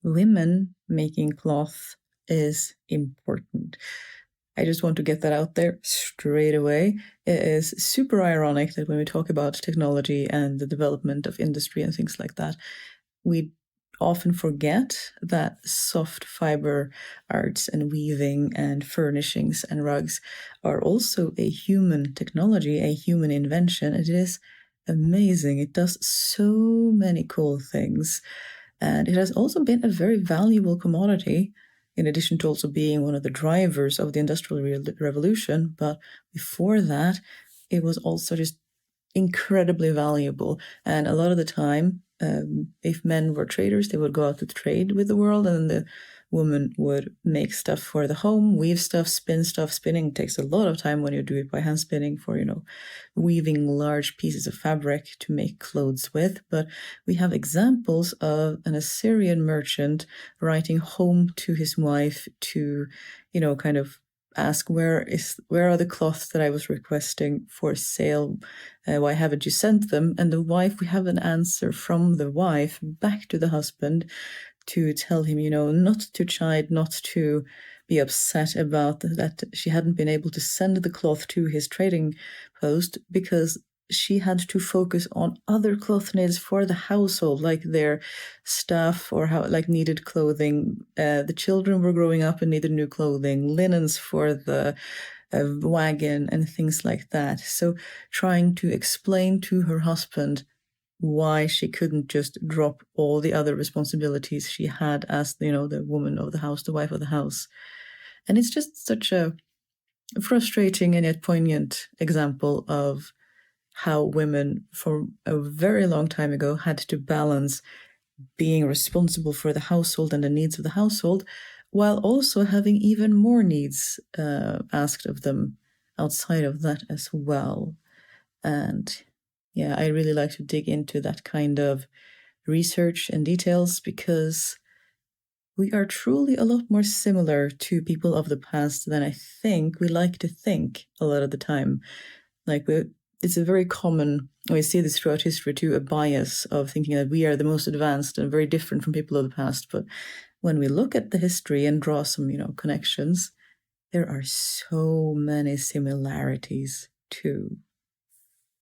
women making cloth is important. I just want to get that out there straight away. It is super ironic that when we talk about technology and the development of industry and things like that, we often forget that soft fiber arts and weaving and furnishings and rugs are also a human technology, a human invention. It is amazing. It does so many cool things. And it has also been a very valuable commodity, in addition to also being one of the drivers of the Industrial Revolution. But before that, it was also just incredibly valuable. And a lot of the time, if men were traders, they would go out to trade with the world, and the woman would make stuff for the home, weave stuff, spin stuff. Spinning takes a lot of time when you do it by hand spinning for, weaving large pieces of fabric to make clothes with. But we have examples of an Assyrian merchant writing home to his wife to, kind of ask where are the cloths that I was requesting for sale? Why haven't you sent them? And the wife, we have an answer from the wife back to the husband to tell him, not to chide, not to be upset about that she hadn't been able to send the cloth to his trading post, because she had to focus on other cloth knits for the household, like their staff or needed clothing. The children were growing up and needed new clothing, linens for the wagon and things like that. So trying to explain to her husband why she couldn't just drop all the other responsibilities she had as, the woman of the house, the wife of the house. And it's just such a frustrating and yet poignant example of how women for a very long time ago had to balance being responsible for the household and the needs of the household, while also having even more needs asked of them outside of that as well. And yeah, I really like to dig into that kind of research and details, because we are truly a lot more similar to people of the past than I think we like to think a lot of the time. It's a very common, we see this throughout history too, a bias of thinking that we are the most advanced and very different from people of the past. But when we look at the history and draw some, connections, there are so many similarities too.